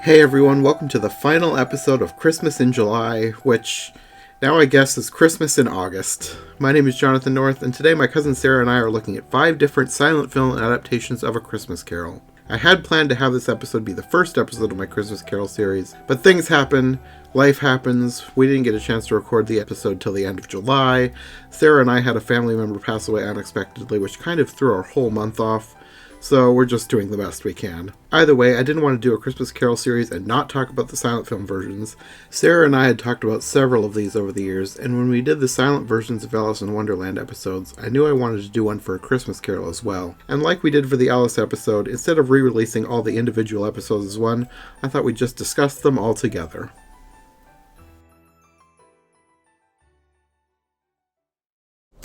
Hey everyone, welcome to the final episode of Christmas in July, which now I guess is Christmas in August. My name is Jonathan North, and today my cousin Sarah and I are looking at 5 different silent film adaptations of A Christmas Carol. I had planned to have this episode be the first episode of my Christmas Carol series, but things happen, life happens, we didn't get a chance to record the episode till the end of July, Sarah and I had a family member pass away unexpectedly, which kind of threw our whole month off. So we're just doing the best we can. Either way, I didn't want to do a Christmas Carol series and not talk about the silent film versions. Sarah and I had talked about several of these over the years, and when we did the silent versions of Alice in Wonderland episodes, I knew I wanted to do one for A Christmas Carol as well. And like we did for the Alice episode, instead of re-releasing all the individual episodes as one, I thought we'd just discuss them all together.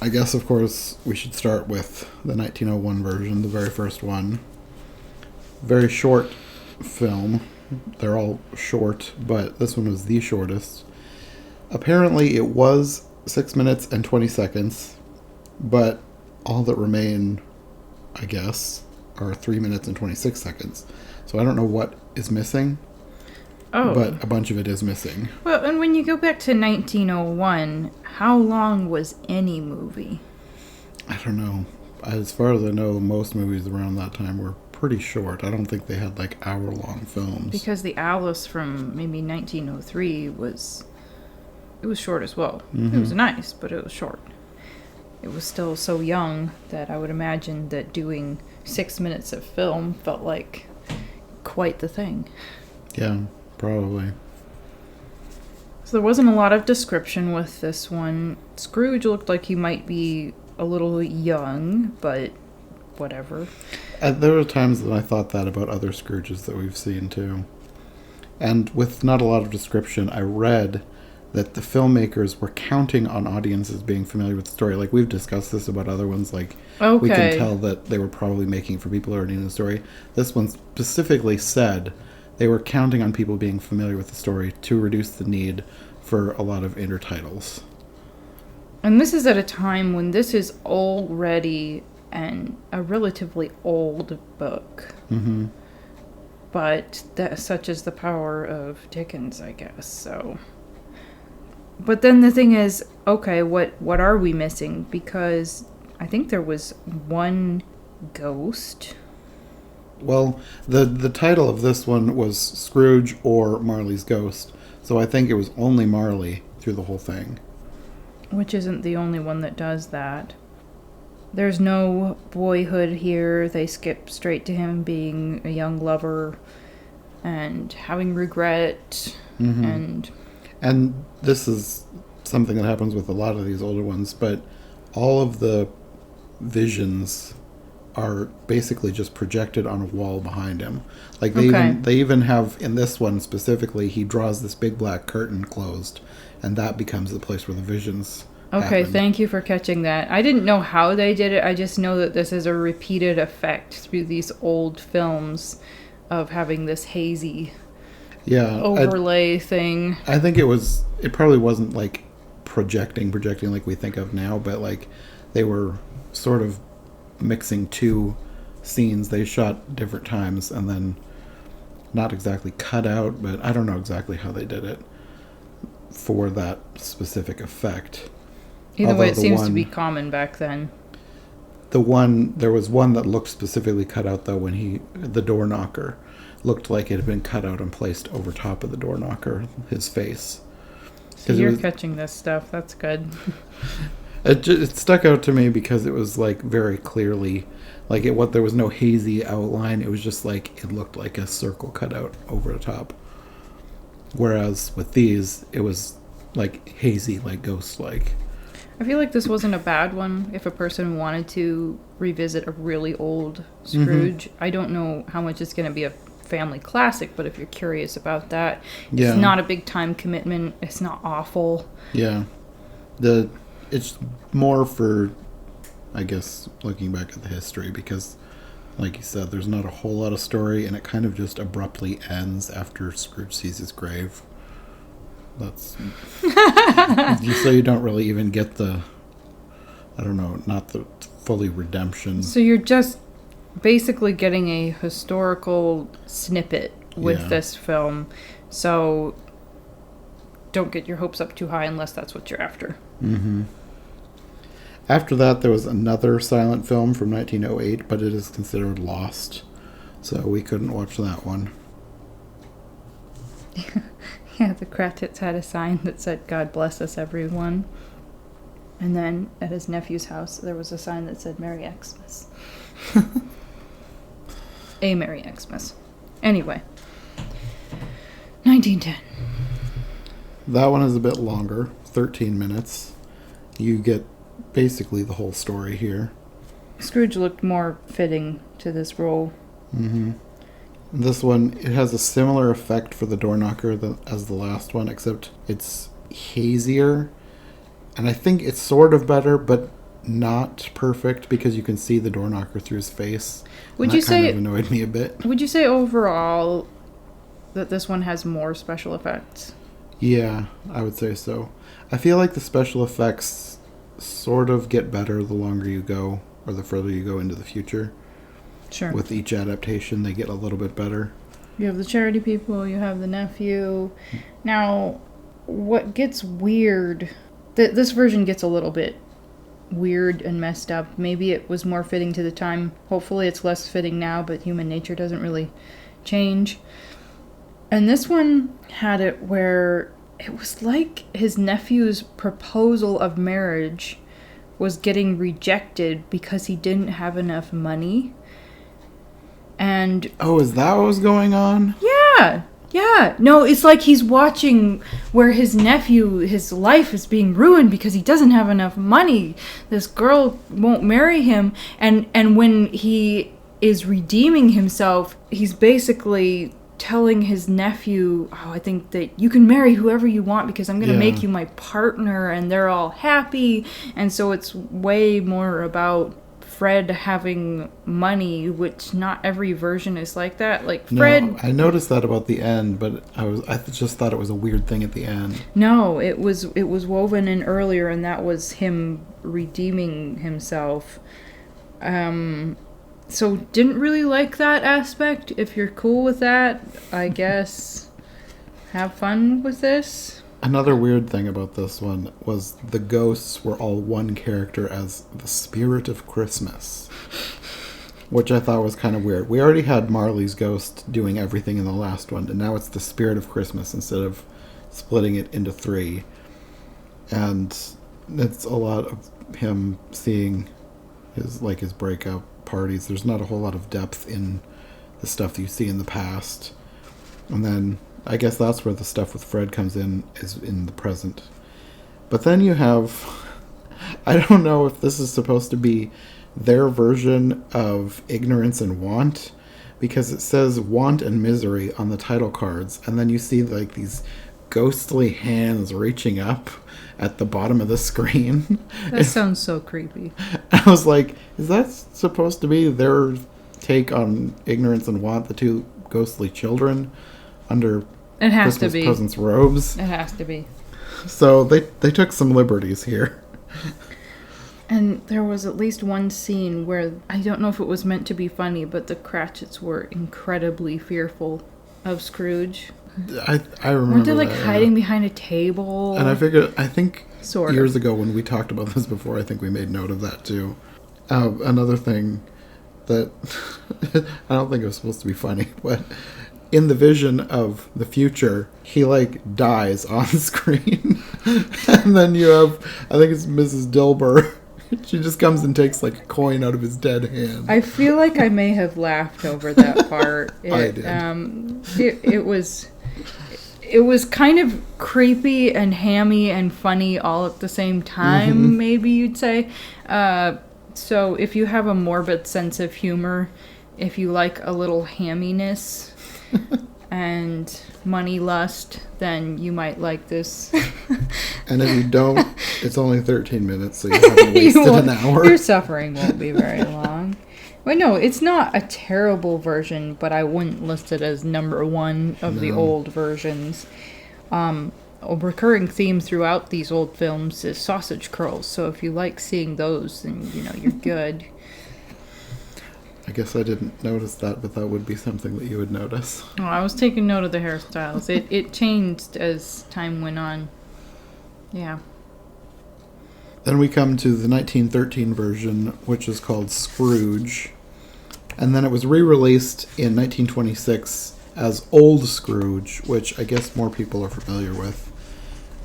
I guess, of course, we should start with the 1901 version, the very first one. Very short film. They're all short, but this one was the shortest. Apparently, it was 6 minutes and 20 seconds, but all that remain, I guess, are 3 minutes and 26 seconds. So I don't know what is missing. Oh. But a bunch of it is missing. Well, and when you go back to 1901, how long was any movie? I don't know. As far as I know, most movies around that time were pretty short. I don't think they had, like, hour-long films. Because the Alice from maybe 1903 was short as well. Mm-hmm. It was nice, but it was short. It was still so young that I would imagine that doing 6 minutes of film felt like quite the thing. Yeah. Probably. So there wasn't a lot of description with this one. Scrooge looked like he might be a little young, but whatever. There were times that I thought that about other Scrooges that we've seen too. And with not a lot of description, I read that the filmmakers were counting on audiences being familiar with the story. Like, we've discussed this about other ones. Like, okay, we can tell that they were probably making for people already in the story. This one specifically said they were counting on people being familiar with the story to reduce the need for a lot of intertitles. And this is at a time when this is already a relatively old book. Mm-hmm. But such is the power of Dickens, I guess. So, but then the thing is, okay, what are we missing? Because I think there was one ghost. Well, the title of this one was Scrooge or Marley's Ghost, so I think it was only Marley through the whole thing. Which isn't the only one that does that. There's no boyhood here. They skip straight to him being a young lover and having regret. Mm-hmm. And this is something that happens with a lot of these older ones, but all of the visions are basically just projected on a wall behind him. Like, they even have, in this one specifically, he draws this big black curtain closed, and that becomes the place where the visions happen. Thank you for catching that. I didn't know how they did it. I just know that this is a repeated effect through these old films of having this hazy overlay thing. I think it probably wasn't like projecting like we think of now, but like they were sort of mixing two scenes they shot different times and then not exactly cut out, but I don't know exactly how they did it for that specific effect. Either way, it seems to be common back then. There was one that looked specifically cut out though, when the door knocker looked like it had been cut out and placed over top of the door knocker, his face. So you're catching this stuff, that's good. It stuck out to me because it was like very clearly, like there was no hazy outline. It was just like it looked like a circle cut out over the top. Whereas with these, it was like hazy, like ghost-like. I feel like this wasn't a bad one if a person wanted to revisit a really old Scrooge. Mm-hmm. I don't know how much it's going to be a family classic, but if you're curious about that, it's not a big time commitment. It's not awful. Yeah. It's more for, I guess, looking back at the history, because, like you said, there's not a whole lot of story, and it kind of just abruptly ends after Scrooge sees his grave. That's... so you don't really even get the, I don't know, not the fully redemption. So you're just basically getting a historical snippet with this film. So don't get your hopes up too high unless that's what you're after. Mm-hmm. After that, there was another silent film from 1908, but it is considered lost. So we couldn't watch that one. Yeah, the Kratitz had a sign that said, "God bless us, everyone." And then at his nephew's house, there was a sign that said, "Merry Xmas." A Merry Xmas. Anyway. 1910. That one is a bit longer, 13 minutes. You get basically the whole story here. Scrooge looked more fitting to this role. Mm-hmm. This one, it has a similar effect for the door knocker as the last one, except it's hazier. And I think it's sort of better, but not perfect because you can see the door knocker through his face. Would you say, kind of annoyed me a bit. Would you say overall that this one has more special effects? Yeah, I would say so. I feel like the special effects sort of get better the longer you go, or the further you go into the future. Sure. With each adaptation, they get a little bit better. You have the charity people, you have the nephew. Now, what gets weird... This version gets a little bit weird and messed up. Maybe it was more fitting to the time. Hopefully it's less fitting now, but human nature doesn't really change. And this one had it where it was like his nephew's proposal of marriage was getting rejected because he didn't have enough money. And... Oh, is that what was going on? Yeah. No, it's like he's watching where his nephew, his life is being ruined because he doesn't have enough money. This girl won't marry him. And when he is redeeming himself, he's basically telling his nephew, "Oh, I think that you can marry whoever you want because I'm going to make you my partner," and they're all happy. And so it's way more about Fred having money, which not every version is like that. Like Fred... No, I noticed that about the end, but I just thought it was a weird thing at the end. No, it was woven in earlier, and that was him redeeming himself. So didn't really like that aspect. If you're cool with that, I guess have fun with this. Another weird thing about this one was the ghosts were all one character as the Spirit of Christmas, which I thought was kind of weird. We already had Marley's ghost doing everything in the last one, and now it's the Spirit of Christmas instead of splitting it into 3. And it's a lot of him seeing his breakup parties. There's not a whole lot of depth in the stuff that you see in the past. And then I guess that's where the stuff with Fred comes in, is in the present. But then you have... I don't know if this is supposed to be their version of Ignorance and Want, because it says Want and Misery on the title cards, and then you see these ghostly hands reaching up at the bottom of the screen. That sounds so creepy. I was like, is that supposed to be their take on Ignorance and Want, the two ghostly children under it has Christmas to be presents robes? It has to be. So they took some liberties here. And there was at least one scene where, I don't know if it was meant to be funny, but the Cratchits were incredibly fearful of Scrooge. I remember. Weren't they hiding behind a table? And I think sort of. Years ago when we talked about this before, I think we made note of that too. Another thing that I don't think it was supposed to be funny, but in the vision of the future, he dies on screen. And then you have, I think it's Mrs. Dilber. She just comes and takes a coin out of his dead hand. I feel like I may have laughed over that part. I did. It was kind of creepy and hammy and funny all at the same time, maybe you'd say. So if you have a morbid sense of humor, if you like a little hamminess and money lust, then you might like this. And if you don't, it's only 13 minutes, so you haven't wasted an hour. Your suffering won't be very long. But no, it's not a terrible version, but I wouldn't list it as number 1 of the old versions. A recurring theme throughout these old films is sausage curls, so if you like seeing those, then you're good. I guess I didn't notice that, but that would be something that you would notice. Oh, I was taking note of the hairstyles. It changed as time went on. Yeah. Then we come to the 1913 version, which is called Scrooge. And then it was re-released in 1926 as Old Scrooge, which I guess more people are familiar with.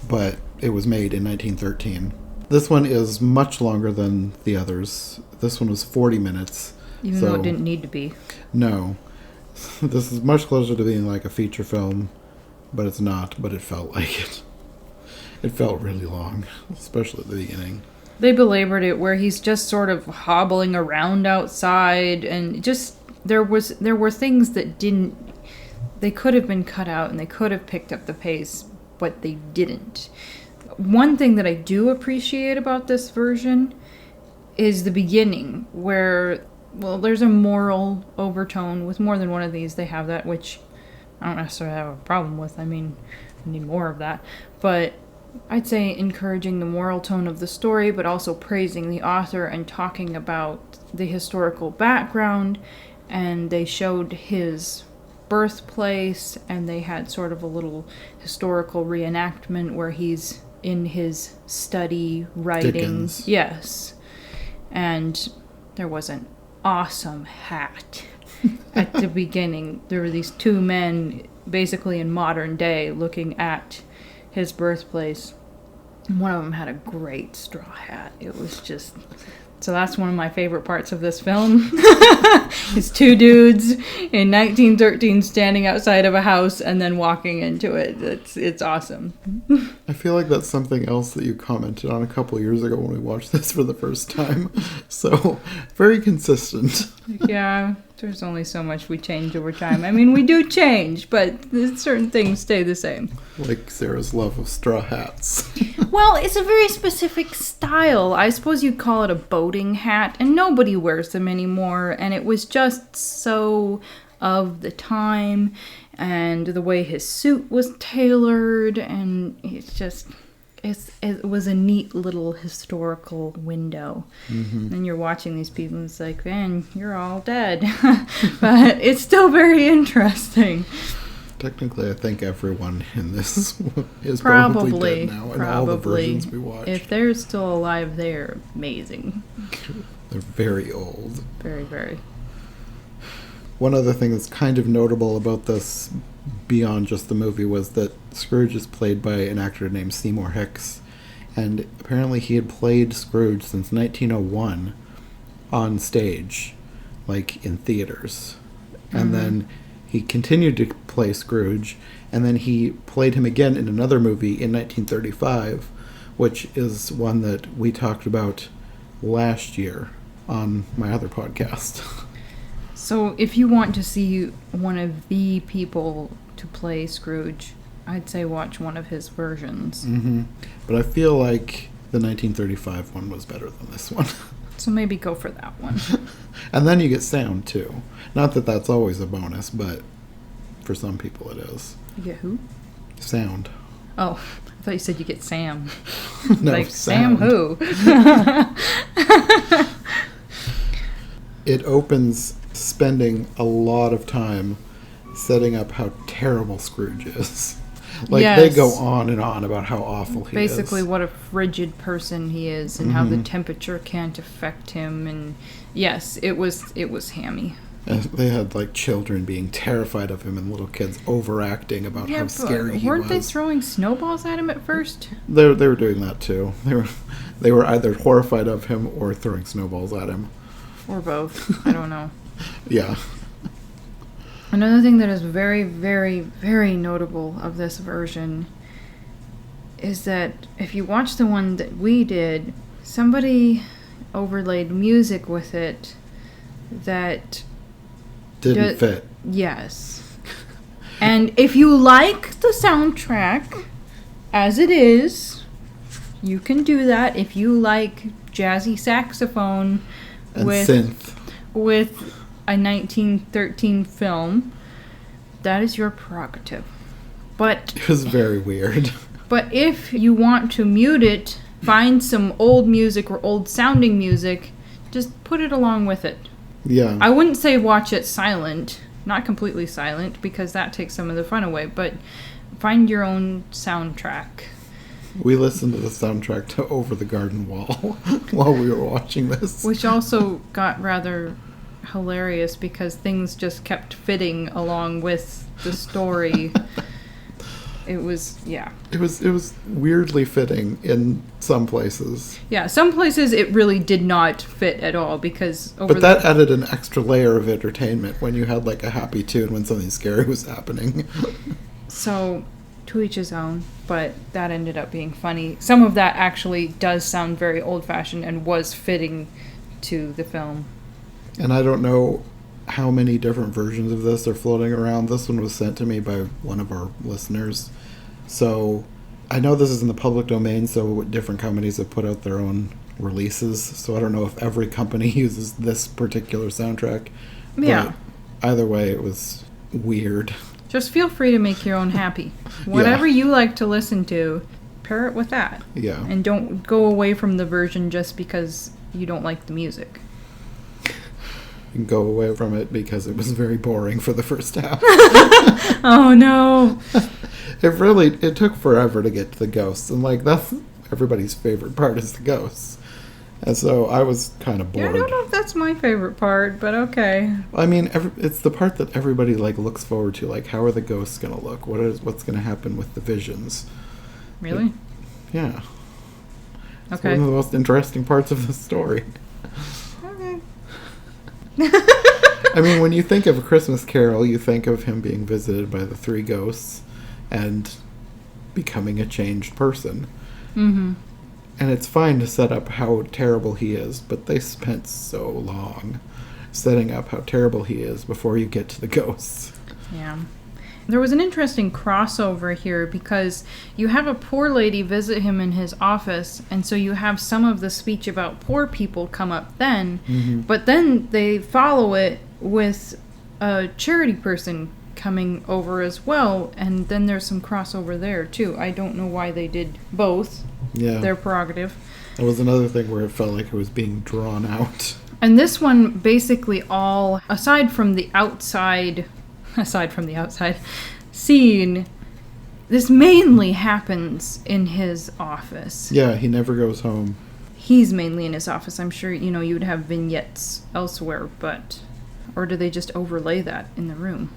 But it was made in 1913. This one is much longer than the others. This one was 40 minutes. Even though it didn't need to be. No. This is much closer to being like a feature film, but it's not, but it felt like it. It felt really long, especially at the beginning. They belabored it where he's just sort of hobbling around outside, and just there were things that they could have been cut out and they could have picked up the pace, but they didn't. One thing that I do appreciate about this version is the beginning where, well, there's a moral overtone. With more than one of these, they have that, which I don't necessarily have a problem with. I mean, I need more of that. But I'd say encouraging the moral tone of the story, but also praising the author and talking about the historical background. And they showed his birthplace, and they had sort of a little historical reenactment where he's in his study writing. Dickens. Yes. And there was an awesome hat at the beginning. There were these two men basically in modern day looking at his birthplace. And one of them had a great straw hat. It was just... So that's one of my favorite parts of this film. It's two dudes in 1913 standing outside of a house and then walking into it. It's awesome. I feel like that's something else that you commented on a couple years ago when we watched this for the first time. So, very consistent. Yeah, there's only so much we change over time. I mean, we do change, but certain things stay the same. Like Sarah's love of straw hats. Well, it's a very specific style. I suppose you'd call it a boating hat, and nobody wears them anymore, and it was just so of the time, and the way his suit was tailored, and it was a neat little historical window. Mm-hmm. And you're watching these people, and it's like, man, you're all dead. But it's still very interesting. Technically, I think everyone in this is probably dead now in all the versions we watch. If they're still alive, they're amazing. They're very old. Very, very. One other thing that's kind of notable about this, beyond just the movie, was that Scrooge is played by an actor named Seymour Hicks. And apparently he had played Scrooge since 1901 on stage, like in theaters. And then he continued to play Scrooge, and then he played him again in another movie in 1935, which is one that we talked about last year on my other podcast. So if you want to see one of the people to play Scrooge, I'd say watch one of his versions. Mm-hmm. But I feel like the 1935 one was better than this one. So maybe go for that one. And then you get sound, too. Not that that's always a bonus, but for some people it is. You get who? Sound. Oh, I thought you said you get Sam. No, like, sound. Sam who? It opens spending a lot of time setting up how terrible Scrooge is. Like, yes. They go on and on about how awful he is. Basically, what a frigid person he is, and how the temperature can't affect him. And yes, it was hammy. And they had like children being terrified of him, and little kids overacting about how scary he was. Weren't they throwing snowballs at him at first? They were doing that too. They were either horrified of him or throwing snowballs at him, or both. I don't know. Yeah. Another thing that is very, very, very notable of this version is that if you watch the one that we did, somebody overlaid music with it that didn't fit. Yes. And if you like the soundtrack as it is, you can do that. If you like jazzy saxophone and synth with a 1913 film, that is your prerogative. But it was very weird. But if you want to mute it, find some old music or old sounding music, just put it along with it. Yeah. I wouldn't say watch it silent, not completely silent, because that takes some of the fun away, but find your own soundtrack. We listened to the soundtrack to Over the Garden Wall while we were watching this. Which also got rather hilarious because things just kept fitting along with the story. It was weirdly fitting in some places. Yeah, some places it really did not fit at all because But that added an extra layer of entertainment when you had like a happy tune when something scary was happening. So, to each his own, but that ended up being funny. Some of that actually does sound very old-fashioned and was fitting to the film. And I don't know how many different versions of this are floating around. This one was sent to me by one of our listeners. So I know this is in the public domain, so different companies have put out their own releases. So I don't know if every company uses this particular soundtrack. Yeah. But either way, it was weird. Just feel free to make your own happy. Whatever you like to listen to, pair it with that. Yeah. And don't go away from the version just because you don't like the music. You can go away from it because it was very boring for the first half. Oh no. It took forever to get to the ghosts, and like that's everybody's favorite part is the ghosts. And so I was kind of bored. Yeah, I don't know if that's my favorite part, but okay. I mean, it's the part that everybody like looks forward to. Like, how are the ghosts going to look? What's going to happen with the visions? Really? Yeah. It's Okay. one of the most interesting parts of the story. Okay. I mean, when you think of A Christmas Carol, you think of him being visited by the three ghosts and becoming a changed person. Mm-hmm. And it's fine to set up how terrible he is, but they spent so long setting up how terrible he is before you get to the ghosts. Yeah. There was an interesting crossover here because you have a poor lady visit him in his office, and so you have some of the speech about poor people come up then, but then they follow it with a charity person coming over as well, and then there's some crossover there too. I don't know why they did both. Yeah. Their prerogative. That was another thing where it felt like it was being drawn out. And this one basically all, aside from the outside scene, this mainly happens in his office. Yeah, he never goes home. He's mainly in his office. I'm sure, you would have vignettes elsewhere, but... Or do they just overlay that in the room?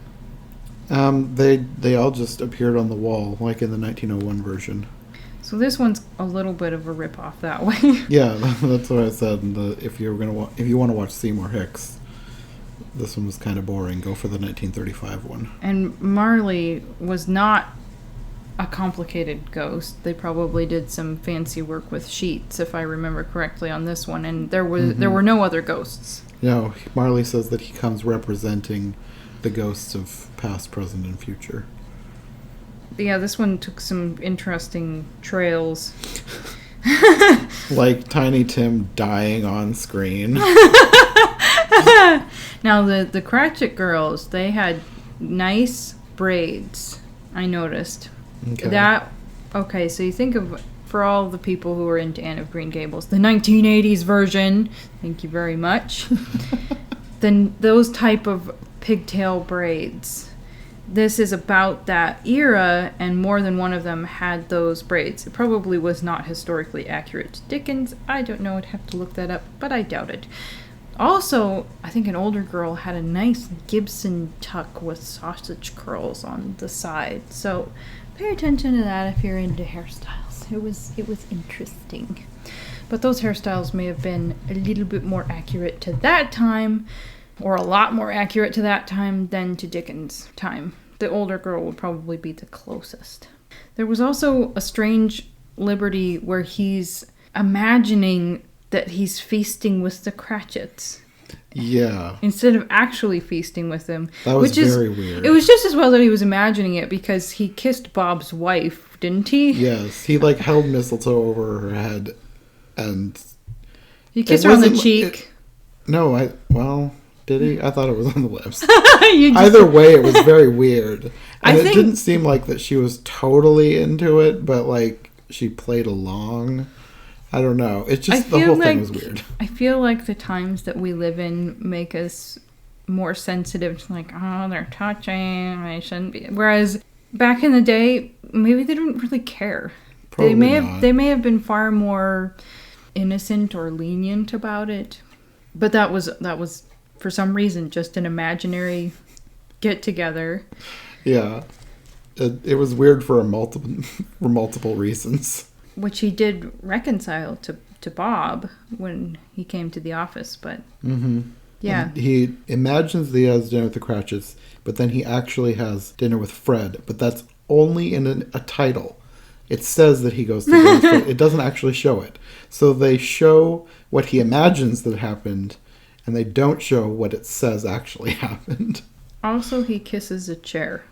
They all just appeared on the wall, like in the 1901 version. So this one's a little bit of a rip-off that way. Yeah, that's what I said. If you want to watch Seymour Hicks, this one was kind of boring. Go for the 1935 one. And Marley was not a complicated ghost. They probably did some fancy work with sheets, if I remember correctly, on this one. And there were no other ghosts. No, Marley says that he comes representing the ghosts of past, present, and future. Yeah, this one took some interesting trails. Like Tiny Tim dying on screen. Now, the Cratchit girls, they had nice braids, I noticed. Okay, so you think of, for all the people who are into Anne of Green Gables, the 1980s version, thank you very much, then those type of pigtail braids. This is about that era, and more than one of them had those braids. It probably was not historically accurate to Dickens. I don't know, I'd have to look that up, but I doubt it. Also, I think an older girl had a nice Gibson tuck with sausage curls on the side. So pay attention to that if you're into hairstyles. It was interesting. But those hairstyles may have been a little bit more accurate to that time, or a lot more accurate to that time than to Dickens' time. The older girl would probably be the closest. There was also a strange liberty where he's imagining that he's feasting with the Cratchits. Yeah. Instead of actually feasting with them. That was very weird. It was just as well that he was imagining it because he kissed Bob's wife, didn't he? Yes. He held mistletoe over her head and... He kissed her on the cheek. Did he? I thought it was on the lips. Either way, it was very weird. And it didn't seem like that she was totally into it, but she played along. I don't know. It's just the whole thing was weird. I feel like the times that we live in make us more sensitive to like, oh, they're touching, they shouldn't be. Whereas back in the day, maybe they didn't really care. Probably they may have been far more innocent or lenient about it. But that was for some reason just an imaginary get together. Yeah. It was weird for multiple reasons. Which he did reconcile to Bob when he came to the office, but yeah. And he imagines that he has dinner with the Cratchits, but then he actually has dinner with Fred, but that's only in a title. It says that he goes to dinner with Fred. It doesn't actually show it. So they show what he imagines that happened, and they don't show what it says actually happened. Also, he kisses a chair.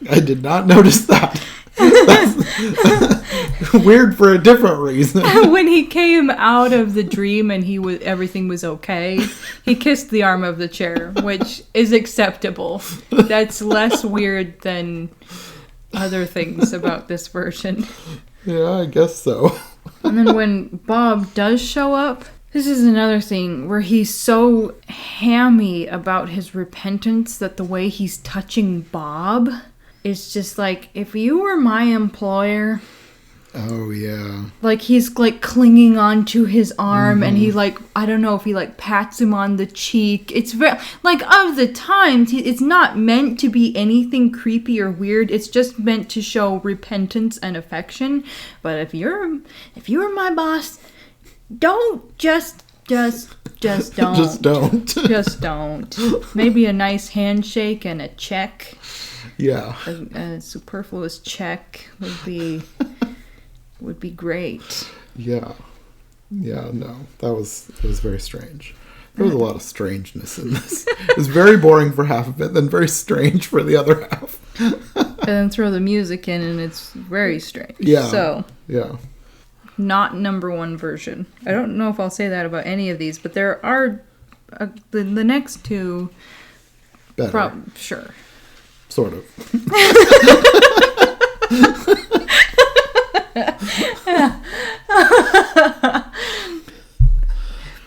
I did not notice that. That's weird for a different reason. When he came out of the dream and everything was okay, he kissed the arm of the chair, which is acceptable. That's less weird than other things about this version. Yeah, I guess so. And then when Bob does show up, this is another thing where he's so hammy about his repentance that the way he's touching Bob is just like, if you were my employer... Oh, yeah. Like, he's, like, clinging onto his arm, and he, like, I don't know if he, like, pats him on the cheek. It's very... Like, of the times, it's not meant to be anything creepy or weird. It's just meant to show repentance and affection. But if you were my boss, don't just don't. Just don't. Just don't. Maybe a nice handshake and a check. Yeah. A superfluous check would be great. Yeah. Yeah, no. It was very strange. There was a lot of strangeness in this. It was very boring for half of it, then very strange for the other half. And then throw the music in and it's very strange. Yeah. So, yeah. Not number one version. I don't know if I'll say that about any of these, but there are the next two. Better. Sure. Sort of.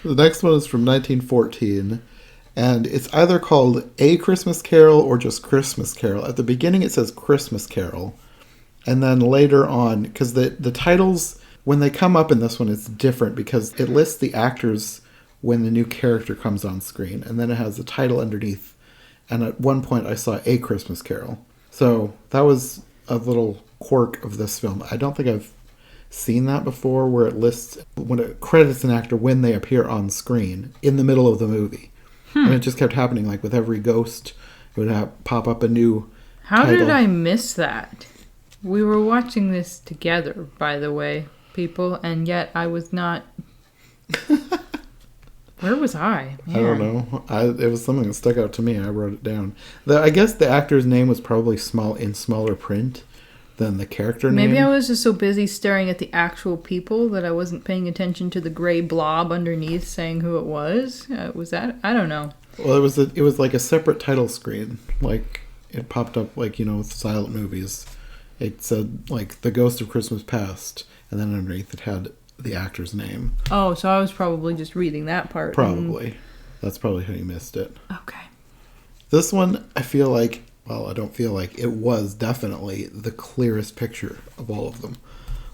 The next one is from 1914, and it's either called A Christmas Carol or just Christmas Carol. At the beginning it says Christmas Carol, and then later on, because the titles, when they come up in this one, it's different because it lists the actors when the new character comes on screen, and then it has the title underneath. And at one point I saw A Christmas Carol. So that was a little quirk of this film. I don't think I've seen that before, where it lists, when it credits an actor when they appear on screen in the middle of the movie. And it just kept happening, like with every ghost, it would pop up a new title. Did I miss that? We were watching this together, by the way, people, and yet I was not... Where was I? Man. I don't know. It was something that stuck out to me. I wrote it down. I guess the actor's name was probably smaller print than the character name. Maybe I was just so busy staring at the actual people that I wasn't paying attention to the gray blob underneath saying who it was. Was that? I don't know. Well, it was like a separate title screen. Like, it popped up, like, with silent movies. It said, like, The Ghost of Christmas Past, and then underneath it had the actor's name. Oh, so I was probably just reading that part. Probably. That's probably how you missed it. Okay. This one, I feel like, well, I don't feel like, it was definitely the clearest picture of all of them.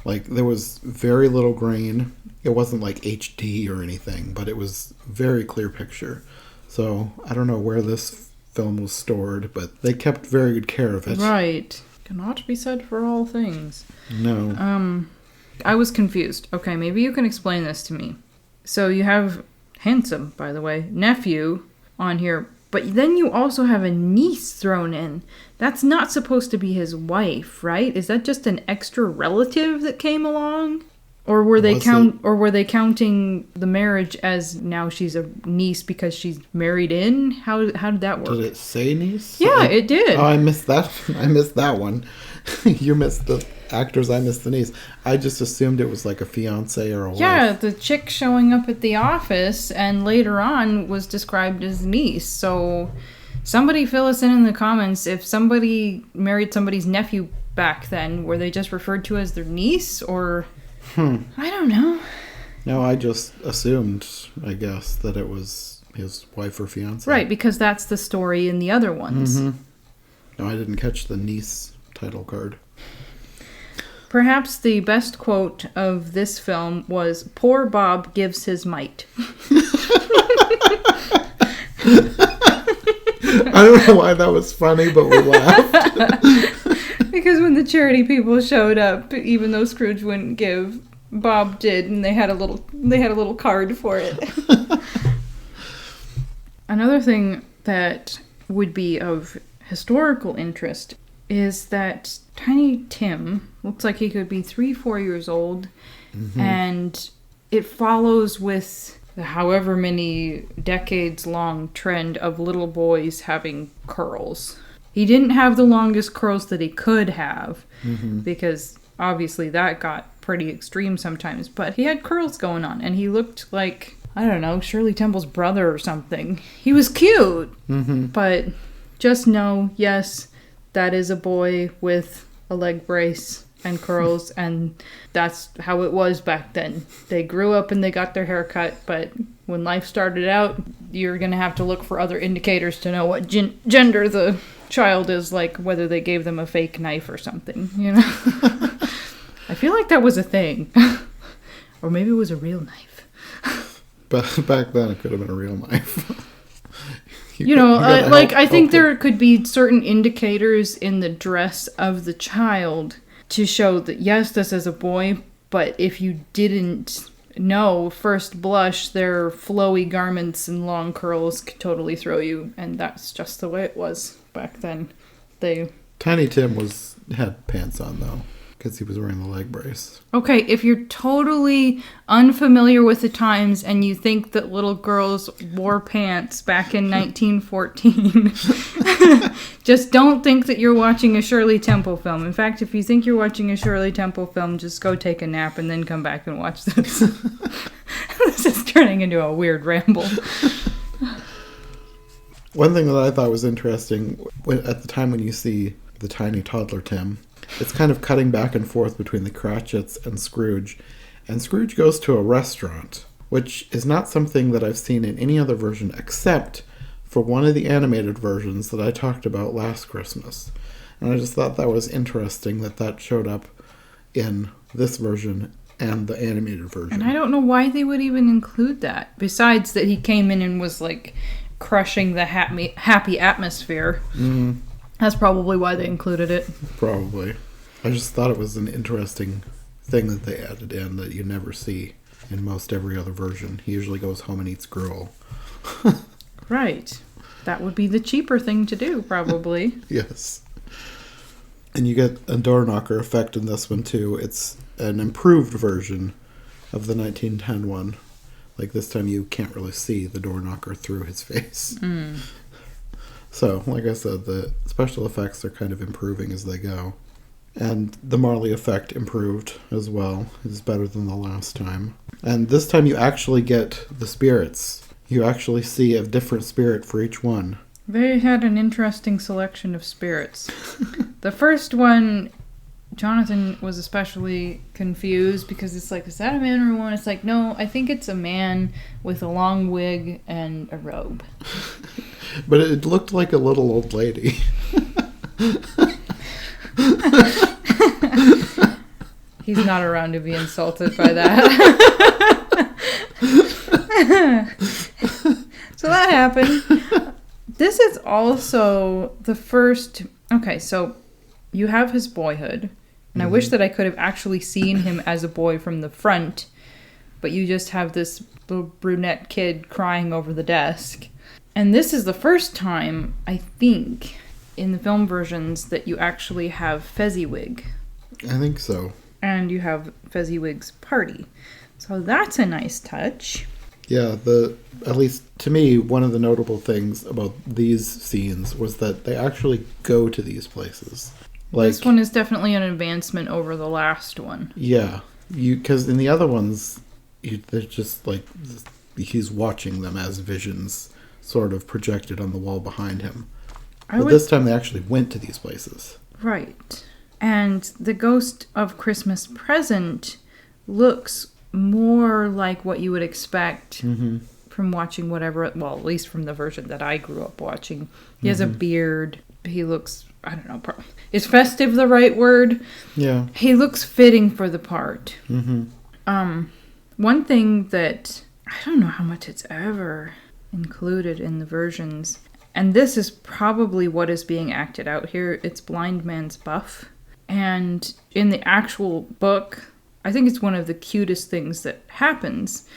Like, there was very little grain. It wasn't like HD or anything, but it was very clear picture. So, I don't know where this film was stored, but they kept very good care of it. Right. Cannot be said for all things. No. I was confused. Okay, maybe you can explain this to me. So you have handsome, by the way, nephew on here, but then you also have a niece thrown in. That's not supposed to be his wife, right? Is that just an extra relative that came along? Or were they counting the marriage as now she's a niece because she's married in? How did that work? Did it say niece? Yeah, it did. Oh, I missed that. I missed that one. You missed the actors. I missed the niece. I just assumed it was like a fiance or a wife. Yeah, the chick showing up at the office and later on was described as niece. So somebody fill us in the comments if somebody married somebody's nephew back then. Were they just referred to as their niece or... I don't know. No, I just assumed, I guess, that it was his wife or fiancé. Right, because that's the story in the other ones. Mm-hmm. No, I didn't catch the niece title card. Perhaps the best quote of this film was, "Poor Bob gives his mite." I don't know why that was funny, but we laughed. Because when the charity people showed up, even though Scrooge wouldn't give, Bob did, and they had a little card for it. Another thing that would be of historical interest is that Tiny Tim looks like he could be 3-4 years old, and it follows with the however many decades long trend of little boys having curls. He didn't have the longest curls that he could have, because obviously that got pretty extreme sometimes, but he had curls going on, and he looked like, I don't know, Shirley Temple's brother or something. He was cute, but just know, yes, that is a boy with a leg brace and curls, and that's how it was back then. They grew up and they got their hair cut, but when life started out, you're going to have to look for other indicators to know what gender the child is, like whether they gave them a fake knife or something, you know? I feel like that was a thing. Or maybe it was a real knife. But back then it could have been a real knife. I think there could be certain indicators in the dress of the child to show that, yes, this is a boy, but if you didn't know, first blush, their flowy garments and long curls could totally throw you, and that's just the way it was back then. Tiny Tim had pants on, though, because he was wearing the leg brace. Okay, if you're totally unfamiliar with the times and you think that little girls wore pants back in 1914, just don't think that you're watching a Shirley Temple film. In fact, if you think you're watching a Shirley Temple film, just go take a nap and then come back and watch this. This is turning into a weird ramble. One thing that I thought was interesting, at the time when you see the tiny toddler Tim, it's kind of cutting back and forth between the Cratchits and Scrooge. And Scrooge goes to a restaurant, which is not something that I've seen in any other version except for one of the animated versions that I talked about last Christmas. And I just thought that was interesting that showed up in this version and the animated version. And I don't know why they would even include that, besides that he came in and was like crushing the happy atmosphere. Mm-hmm. That's probably why they included it. Probably. I just thought it was an interesting thing that they added in that you never see in most every other version. He usually goes home and eats gruel. Right. That would be the cheaper thing to do, probably. Yes. And you get a door knocker effect in this one, too. It's an improved version of the 1910 one. Like, this time you can't really see the door knocker through his face. Mm. So, like I said, the special effects are kind of improving as they go. And the Marley effect improved as well. It's better than the last time. And this time you actually get the spirits. You actually see a different spirit for each one. They had an interesting selection of spirits. The first one, Jonathan was especially confused because it's like, is that a man or a woman? It's like, no, I think it's a man with a long wig and a robe. But it looked like a little old lady. He's not around to be insulted by that. So that happened. This is also the first... Okay, so you have his boyhood. And I wish that I could have actually seen him as a boy from the front. But you just have this little brunette kid crying over the desk. And this is the first time, I think, in the film versions that you actually have Fezziwig. I think so. And you have Fezziwig's party. So that's a nice touch. Yeah, at least to me, one of the notable things about these scenes was that they actually go to these places. Like, this one is definitely an advancement over the last one. Yeah, because in the other ones, they're just like, he's watching them as visions sort of projected on the wall behind him. But this time they actually went to these places. Right. And the Ghost of Christmas Present looks more like what you would expect from watching whatever, well, at least from the version that I grew up watching. He has a beard. He looks, I don't know, is festive the right word? Yeah. He looks fitting for the part. One thing that, I don't know how much it's ever included in the versions, and this is probably what is being acted out here, it's Blind Man's Buff. And in the actual book, I think it's one of the cutest things that happens,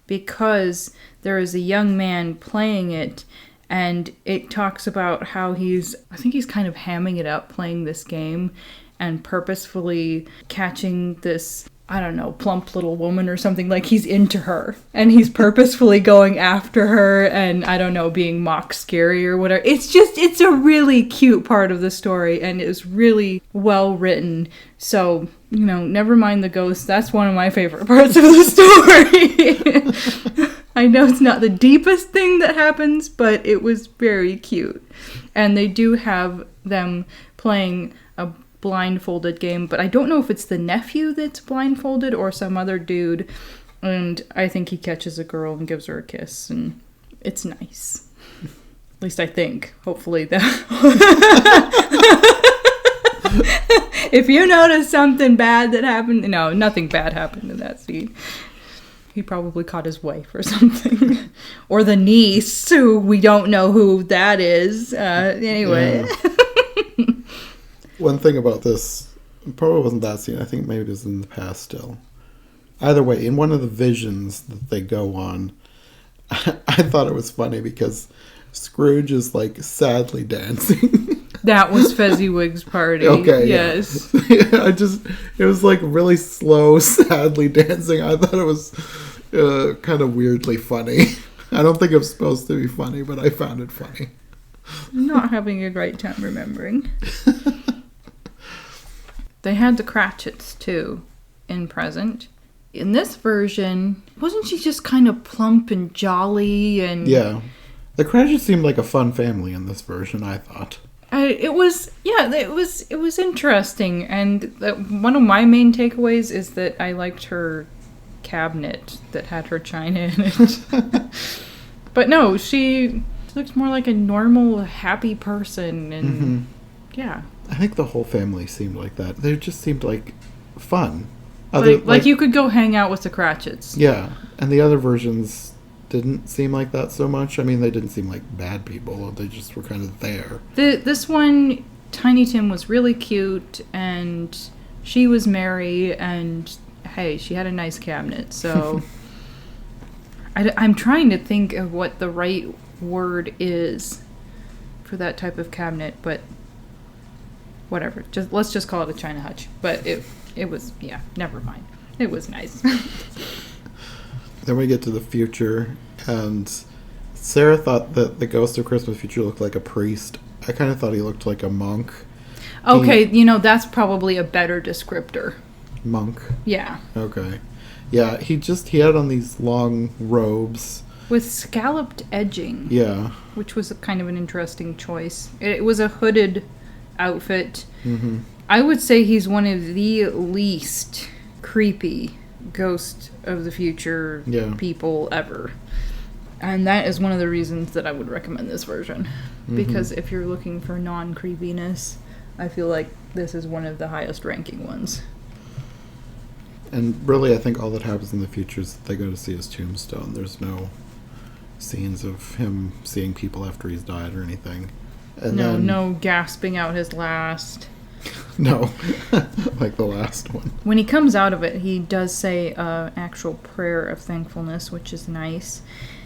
because there is a young man playing it, and it talks about how I think he's kind of hamming it up playing this game and purposefully catching this, I don't know, plump little woman or something, like he's into her. And he's purposefully going after her and, I don't know, being mock scary or whatever. It's a really cute part of the story, and it's really well written. So, never mind the ghost. That's one of my favorite parts of the story. I know it's not the deepest thing that happens, but it was very cute. And they do have them playing a blindfolded game, but I don't know if it's the nephew that's blindfolded or some other dude. And I think he catches a girl and gives her a kiss, and it's nice. At least I think. Hopefully that... If you notice something bad that happened... No, nothing bad happened in that scene. He probably caught his wife or something. Or the niece, who we don't know who that is. Anyway. Yeah. One thing about this, probably wasn't that scene. I think maybe it was in the past still. Either way, in one of the visions that they go on, I thought it was funny because Scrooge is like sadly dancing. That was Fezziwig's party. Okay. Yes. Yeah, it was like really slow, sadly dancing. I thought it was kind of weirdly funny. I don't think it was supposed to be funny, but I found it funny. Not having a great time remembering. They had the Cratchits, too, in present. In this version, wasn't she just kind of plump and jolly and... Yeah. The Cratchits seemed like a fun family in this version, I thought. It was interesting. And one of my main takeaways is that I liked her cabinet that had her china in it. But no, she looks more like a normal, happy person. And yeah. I think the whole family seemed like that. They just seemed like fun. Like you could go hang out with the Cratchits. Yeah. And the other versions didn't seem like that so much. I mean, they didn't seem like bad people. They just were kind of there. This one, Tiny Tim was really cute, and she was merry, and hey, she had a nice cabinet. So I'm trying to think of what the right word is for that type of cabinet, but whatever. Let's just call it a china hutch. But it was, yeah, never mind. It was nice. Then we get to the future, and Sarah thought that the Ghost of Christmas Future looked like a priest. I kind of thought he looked like a monk. Okay, that's probably a better descriptor. Monk? Yeah. Okay. Yeah, he had on these long robes. With scalloped edging. Yeah. Which was kind of an interesting choice. It was a hooded outfit. Mm-hmm. I would say he's one of the least creepy Ghost of the Future people ever. And that is one of the reasons that I would recommend this version. Mm-hmm. Because if you're looking for non-creepiness, I feel like this is one of the highest ranking ones. And really, I think all that happens in the future is that they go to see his tombstone. There's no scenes of him seeing people after he's died or anything. And no gasping out his last... No, like the last one. When he comes out of it, he does say an actual prayer of thankfulness, which is nice.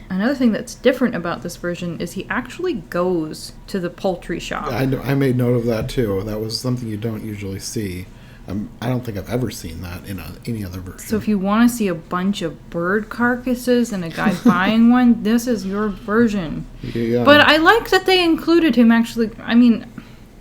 Another thing that's different about this version is he actually goes to the poultry shop. I made note of that too. That was something you don't usually see. I don't think I've ever seen that in any other version. So if you want to see a bunch of bird carcasses and a guy buying one, this is your version. Yeah. But I like that they included him actually. I mean,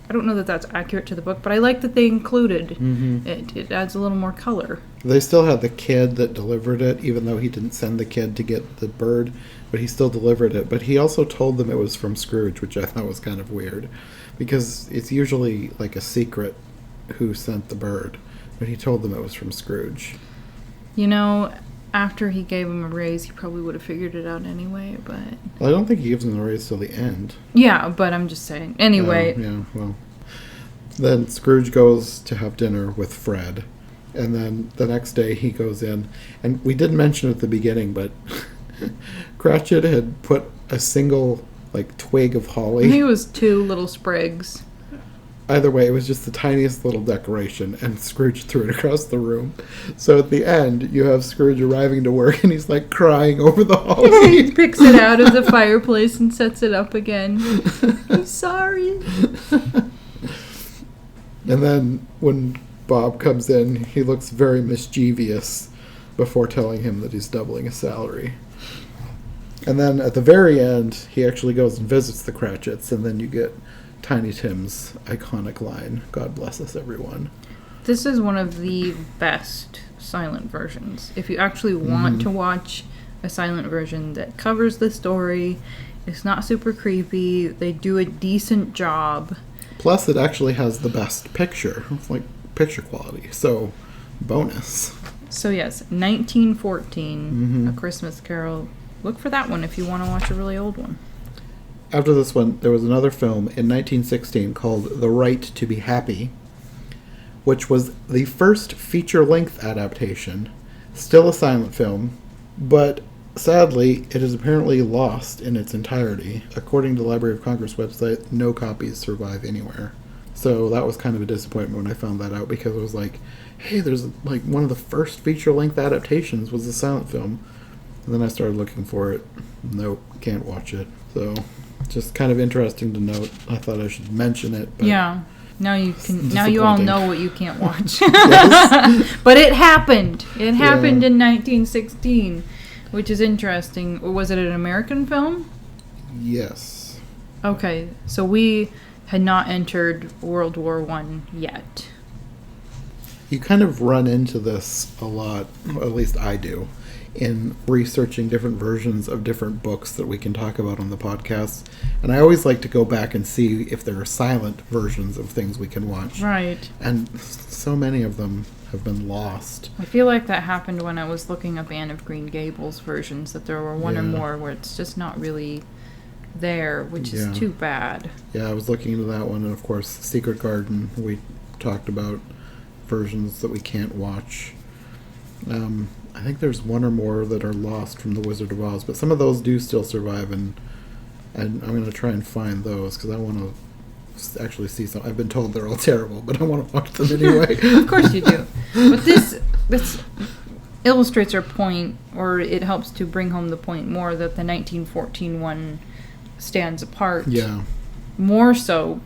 I don't know that that's accurate to the book, but I like that they included it. It adds a little more color. They still had the kid that delivered it, even though he didn't send the kid to get the bird, but he still delivered it. But he also told them it was from Scrooge, which I thought was kind of weird, because it's usually like a secret who sent the bird, but he told them it was from Scrooge. You know, after he gave him a raise, he probably would have figured it out anyway, but... Well, I don't think he gives him the raise till the end. Yeah, but I'm just saying. Anyway. Yeah, well. Then Scrooge goes to have dinner with Fred. And then the next day he goes in. And we didn't mention it at the beginning, but Cratchit had put a single, twig of holly. He was 2 little sprigs. Either way, it was just the tiniest little decoration, and Scrooge threw it across the room. So at the end, you have Scrooge arriving to work, and he's, crying over the holly. He picks it out of the fireplace and sets it up again. I'm sorry. And then when Bob comes in, he looks very mischievous before telling him that he's doubling his salary. And then at the very end, he actually goes and visits the Cratchits, and then you get Tiny Tim's iconic line, "God bless us, everyone." This is one of the best silent versions. If you actually want to watch a silent version that covers the story, it's not super creepy, they do a decent job. Plus, it actually has the best picture, picture quality, so bonus. So yes, 1914, A Christmas Carol. Look for that one if you want to watch a really old one. After this one, there was another film in 1916 called The Right to Be Happy, which was the first feature-length adaptation, still a silent film, but sadly, it is apparently lost in its entirety. According to the Library of Congress website, no copies survive anywhere. So that was kind of a disappointment when I found that out, because it was hey, there's one of the first feature-length adaptations was a silent film. And then I started looking for it. Nope, can't watch it. So, just kind of interesting to note. I thought I should mention it. But yeah. Now you can. Now you all know what you can't watch. But it happened. It happened in 1916, which is interesting. Was it an American film? Yes. Okay, so we had not entered World War I yet. You kind of run into this a lot, or at least I do, in researching different versions of different books that we can talk about on the podcast. And I always like to go back and see if there are silent versions of things we can watch. Right. And so many of them have been lost. I feel like that happened when I was looking up Anne of Green Gables versions, that there were one or more where it's just not really there, which is too bad. Yeah, I was looking into that one, and of course, Secret Garden, we talked about versions that we can't watch. I think there's one or more that are lost from The Wizard of Oz, but some of those do still survive, and I'm going to try and find those, because I want to actually see some. I've been told they're all terrible, but I want to watch them anyway. Of course you do. But this illustrates our point, or it helps to bring home the point more, that the 1914 one stands apart. Yeah. More so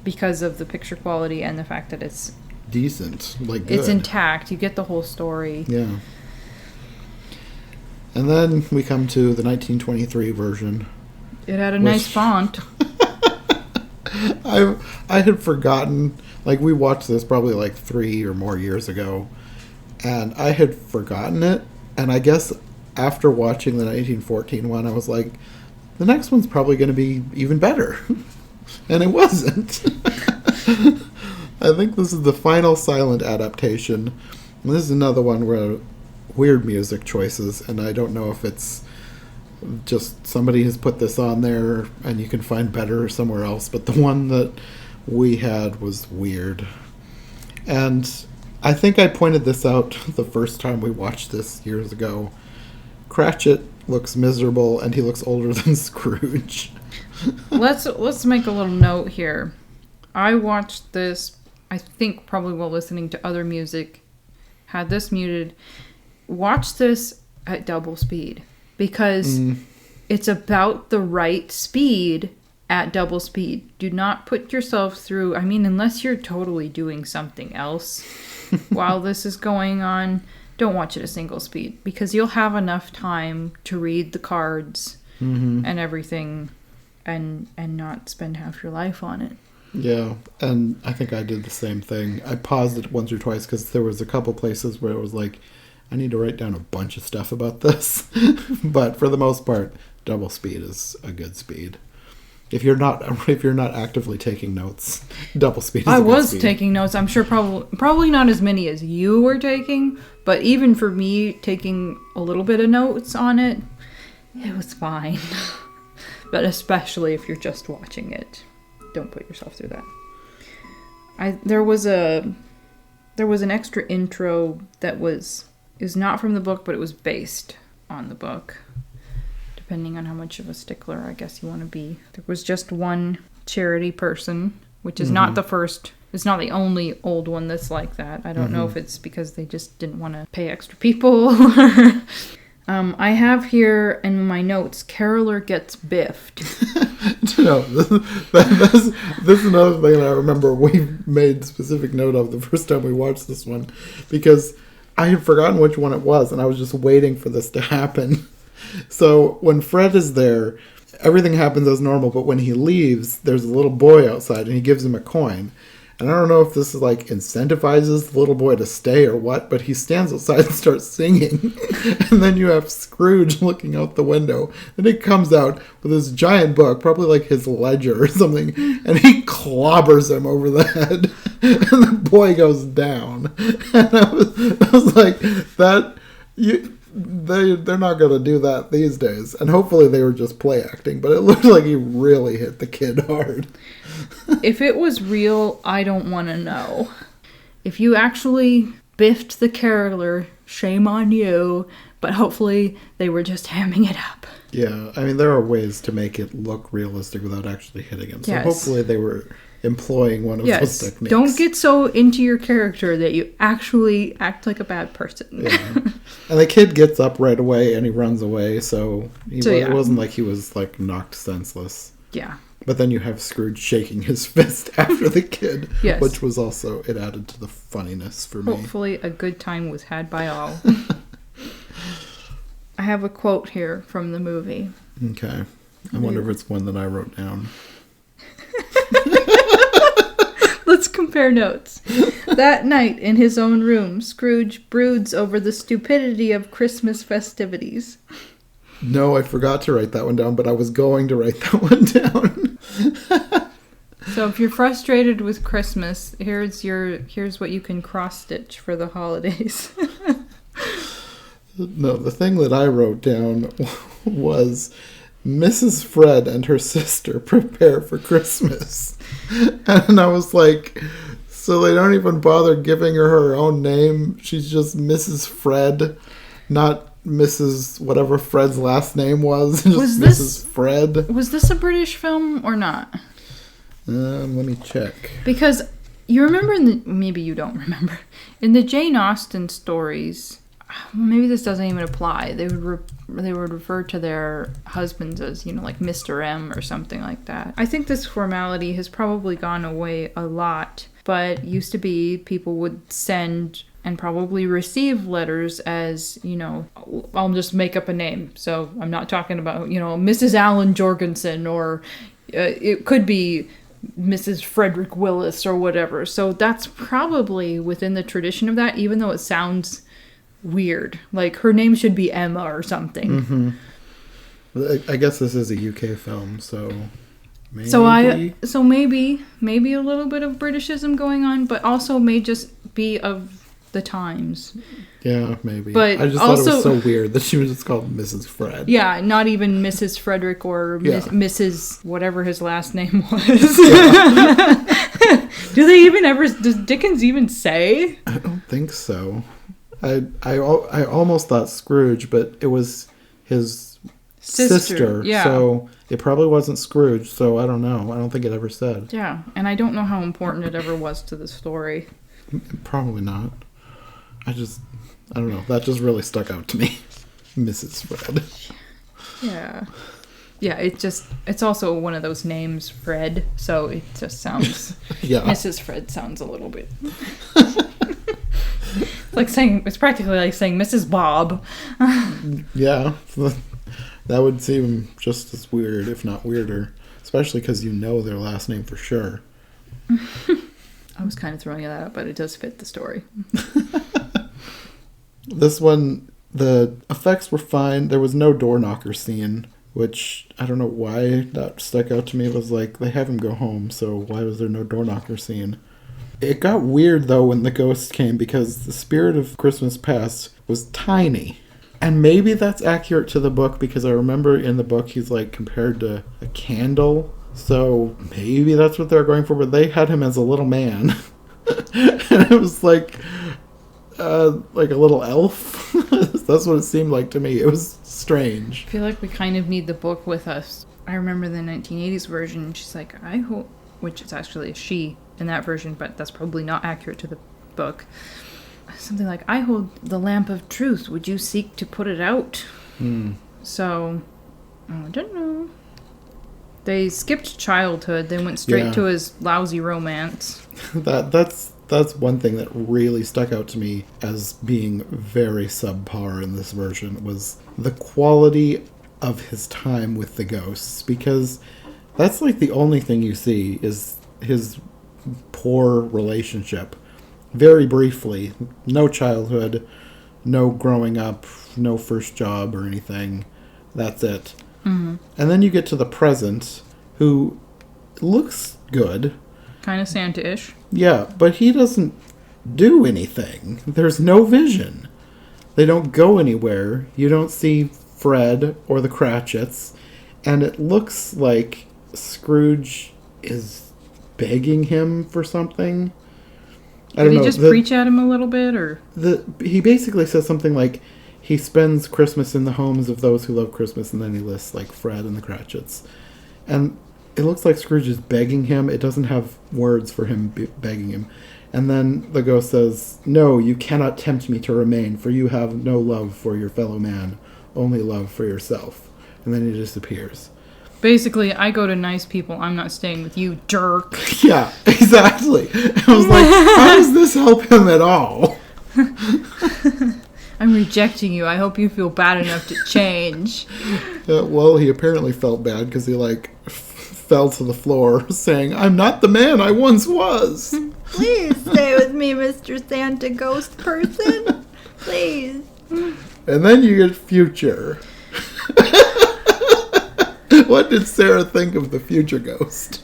because of the picture quality and the fact that it's decent, good. It's intact. You get the whole story. Yeah. And then we come to the 1923 version. It had a nice font. I had forgotten, we watched this probably 3 or more years ago, and I had forgotten it, and I guess after watching the 1914 one, I was like, the next one's probably going to be even better. And it wasn't. I think this is the final silent adaptation. And this is another one where weird music choices, and I don't know if it's just somebody has put this on there and you can find better somewhere else, but the one that we had was weird. And I think I pointed this out the first time we watched this years ago. Cratchit looks miserable, and he looks older than Scrooge. Let's make a little note here. I watched this, I think probably while listening to other music, had this muted. Watch this at double speed, because it's about the right speed at double speed. Do not put yourself through, unless you're totally doing something else while this is going on, don't watch it at single speed, because you'll have enough time to read the cards and everything and not spend half your life on it. Yeah, and I think I did the same thing. I paused it once or twice because there was a couple places where it was I need to write down a bunch of stuff about this. But for the most part, double speed is a good speed. If you're not actively taking notes, double speed is I a good was speed. taking notes. I'm sure probably not as many as you were taking, but even for me taking a little bit of notes on it, it was fine. But especially if you're just watching it, don't put yourself through that. There was an extra intro that is not from the book, but it was based on the book. Depending on how much of a stickler I guess you want to be. There was just one charity person, which is not the first. It's not the only old one that's like that. I don't know if it's because they just didn't want to pay extra people. I have here in my notes, Caroler gets biffed. No, this is another thing that I remember we made specific note of the first time we watched this one, because I had forgotten which one it was, and I was just waiting for this to happen. So when Fred is there, everything happens as normal, but when he leaves, there's a little boy outside, and he gives him a coin. And I don't know if this is like incentivizes the little boy to stay or what, but he stands outside and starts singing. And then you have Scrooge looking out the window. And he comes out with this giant book, probably like his ledger or something, and he clobbers him over the head. And the boy goes down. And I was like, they're not going to do that these days. And hopefully they were just play acting, but it looked like he really hit the kid hard. If it was real, I don't want to know. If you actually biffed the caroler, shame on you, but hopefully they were just hamming it up. Yeah, I mean, there are ways to make it look realistic without actually hitting him. So yes. Hopefully they were employing one of those techniques. Don't get so into your character that you actually act like a bad person. Yeah. And the kid gets up right away and he runs away, so it wasn't like he was like knocked senseless. Yeah. But then you have Scrooge shaking his fist after the kid, yes. Which was also, it added to the funniness for me. Hopefully a good time was had by all. I have a quote here from the movie. Okay. I wonder if it's one that I wrote down. Let's compare notes. That night, in his own room, Scrooge broods over the stupidity of Christmas festivities. No, I forgot to write that one down, but I was going to write that one down. So if you're frustrated with Christmas, here's what you can cross-stitch for the holidays. No, the thing that I wrote down was Mrs. Fred and her sister prepare for Christmas. And I was like, so they don't even bother giving her own name? She's just Mrs. Fred, not Mrs. whatever Fred's last name was. Just Mrs. Fred. Was this a British film or not? Let me check. Because you remember maybe you don't remember. In the Jane Austen stories, maybe this doesn't even apply. They would refer to their husbands as, like Mr. M or something like that. I think this formality has probably gone away a lot, but used to be people would send and probably receive letters as, I'll just make up a name. So I'm not talking about, Mrs. Allen Jorgensen, or it could be Mrs. Frederick Willis or whatever. So that's probably within the tradition of that, even though it sounds weird. Like her name should be Emma or something. Mm-hmm. I guess this is a UK film, so maybe. So maybe a little bit of Britishism going on, but also may just be of the times. Yeah, maybe. But I just thought it was so weird that she was just called Mrs. Fred. Yeah, not even Mrs. Frederick or Mrs. whatever his last name was. Does Dickens even say? I don't think so. I almost thought Scrooge, but it was his sister. Yeah. So it probably wasn't Scrooge, so I don't know. I don't think it ever said. Yeah, and I don't know how important it ever was to the story. Probably not. I don't know. That just really stuck out to me. Mrs. Fred. Yeah. Yeah, it's also one of those names, Fred, so it just sounds... Yeah. Mrs. Fred sounds a little bit... it's practically like saying Mrs. Bob. Yeah. That would seem just as weird, if not weirder. Especially because you know their last name for sure. I was kind of throwing that out, but it does fit the story. This one, the effects were fine. There was no door knocker scene. which I don't know why that stuck out to me. It was like, they have him go home, so why was there no door knocker scene? It got weird, though, when the ghost came, because the spirit of Christmas Past was tiny. And maybe that's accurate to the book, because I remember in the book he's, like, compared to a candle. So maybe that's what they're going for, but they had him as a little man. And it was like a little elf. That's what it seemed like to me. It was strange. I feel like we kind of need the book with us. I remember the 1980s version. She's like, I hope, which is actually a she in that version, but that's probably not accurate to the book. Something like, I hold the lamp of truth. Would you seek to put it out? So, I don't know. They skipped childhood. They went straight to his lousy romance. That's one thing that really stuck out to me as being very subpar in this version, was the quality of his time with the ghosts, because that's like the only thing you see is his poor relationship. Very briefly. No childhood, no growing up, no first job or anything. That's it. Mm-hmm. And then you get to the present, who looks good. Kind of Santa-ish. Yeah, but he doesn't do anything. There's no vision. They don't go anywhere. You don't see Fred or the Cratchits. And it looks like Scrooge is begging him for something. Did he just preach at him a little bit, or? He basically says something like, he spends Christmas in the homes of those who love Christmas, and then he lists, like, Fred and the Cratchits. And it looks like Scrooge is begging him. It doesn't have words for him begging him. And then the ghost says, no, you cannot tempt me to remain, for you have no love for your fellow man, only love for yourself. And then he disappears. Basically, I go to nice people. I'm not staying with you, jerk. Yeah, exactly. I was like, how does this help him at all? I'm rejecting you. I hope you feel bad enough to change. Well, he apparently felt bad because he, like, fell to the floor saying, I'm not the man I once was. Please stay with me, Mr. Santa Ghost Person. Please. And then you get future. What did Sarah think of the future ghost?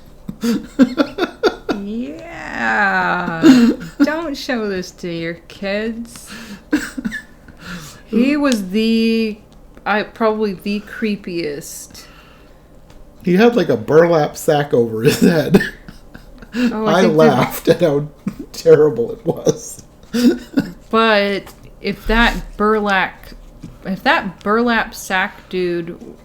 Yeah. Don't show this to your kids. He was probably the creepiest. He had like a burlap sack over his head. Oh, I laughed at how terrible it was. But if that burlap sack dude,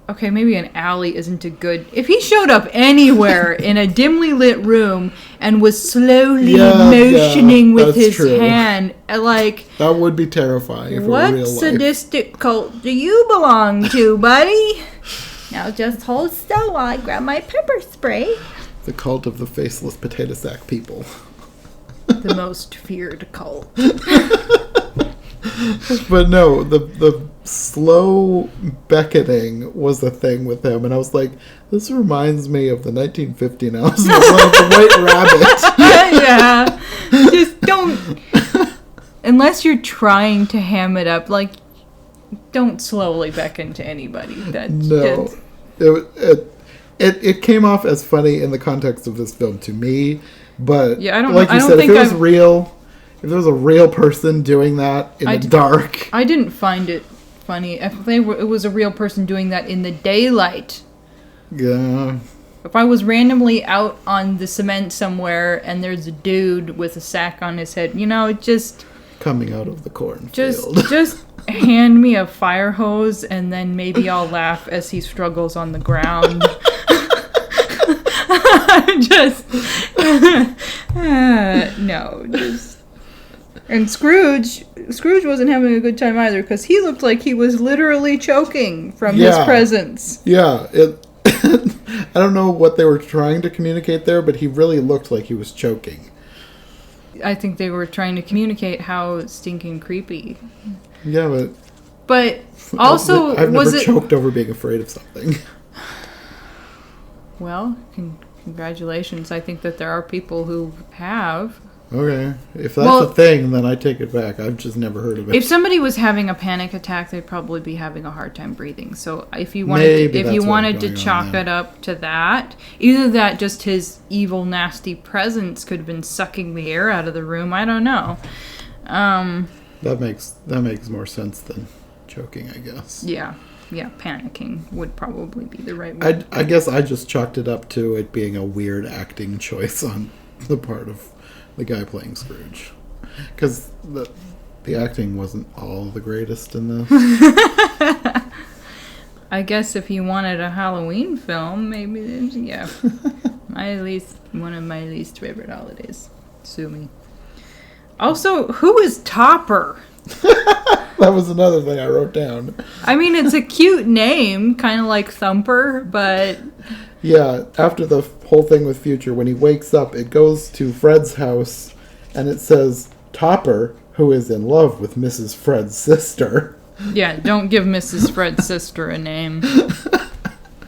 okay, maybe an alley isn't a good. If he showed up anywhere in a dimly lit room and was slowly motioning with his hand, like, that would be terrifying. If what real sadistic cult do you belong to, buddy? Now just hold still while I grab my pepper spray. The cult of the faceless potato sack people. The most feared cult. But no, the slow beckoning was the thing with him, and I was like, this reminds me of the 1950 announcement of the White Rabbit. Yeah. Just don't, unless you're trying to ham it up, like, don't slowly beckon to anybody. No. It came off as funny in the context of this film to me, but yeah, I don't like you know. said, if there was a real person doing that in the dark. I didn't find it funny. If it was a real person doing that in the daylight. Yeah. If I was randomly out on the cement somewhere and there's a dude with a sack on his head, just... coming out of the cornfield. Just hand me a fire hose and then maybe I'll laugh as he struggles on the ground. No, just... And Scrooge wasn't having a good time either, because he looked like he was literally choking from his presence. Yeah, I don't know what they were trying to communicate there, but he really looked like he was choking. I think they were trying to communicate how stinking creepy. Yeah, but also, I've never choked over being afraid of something. Well, congratulations. I think that there are people who have. Okay. If that's a thing, then I take it back. I've just never heard of it. If somebody was having a panic attack, they'd probably be having a hard time breathing. So if you wanted to chalk it up to that, either that just his evil, nasty presence could have been sucking the air out of the room. I don't know. That makes more sense than choking, I guess. Yeah, panicking would probably be the right word. I guess I just chalked it up to it being a weird acting choice on the part of the guy playing Scrooge. Because the acting wasn't all the greatest in this. I guess if you wanted a Halloween film, maybe, yeah. One of my least favorite holidays. Sue me. Also, who is Topper? That was another thing I wrote down. I mean, it's a cute name, kind of like Thumper, but... Yeah, after the whole thing with Future, when he wakes up, it goes to Fred's house, and it says, Topper, who is in love with Mrs. Fred's sister. Yeah, don't give Mrs. Fred's sister a name.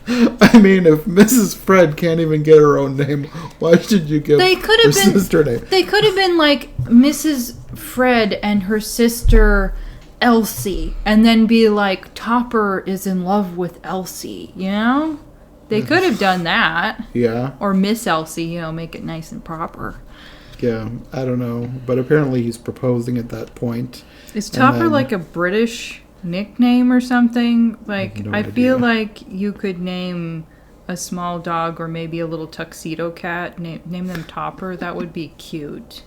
I mean, if Mrs. Fred can't even get her own name, why should you give her sister name? They could have been like Mrs. Fred and her sister Elsie, and then be like, Topper is in love with Elsie, you know? They could have done that. Yeah. Or Miss Elsie, make it nice and proper. Yeah, I don't know. But apparently he's proposing at that point. Is Topper like a British nickname or something? Like, I feel like you could name a small dog or maybe a little tuxedo cat. Name them Topper. That would be cute.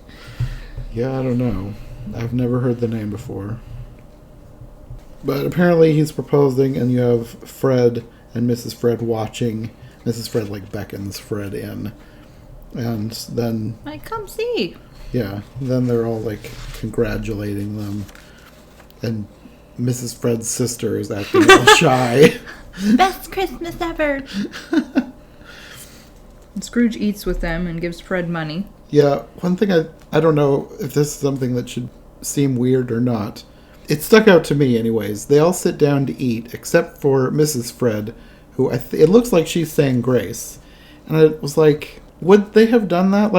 Yeah, I don't know. I've never heard the name before. But apparently he's proposing, and you have Fred and Mrs. Fred watching. Mrs. Fred, beckons Fred in. And then... come see. Yeah, then they're all, congratulating them. And Mrs. Fred's sister is acting all shy. Best Christmas ever! And Scrooge eats with them and gives Fred money. Yeah, one thing I don't know if this is something that should seem weird or not. It stuck out to me anyways. They all sit down to eat, except for Mrs. Fred, who it looks like she's saying grace. And I was like, would they have done that?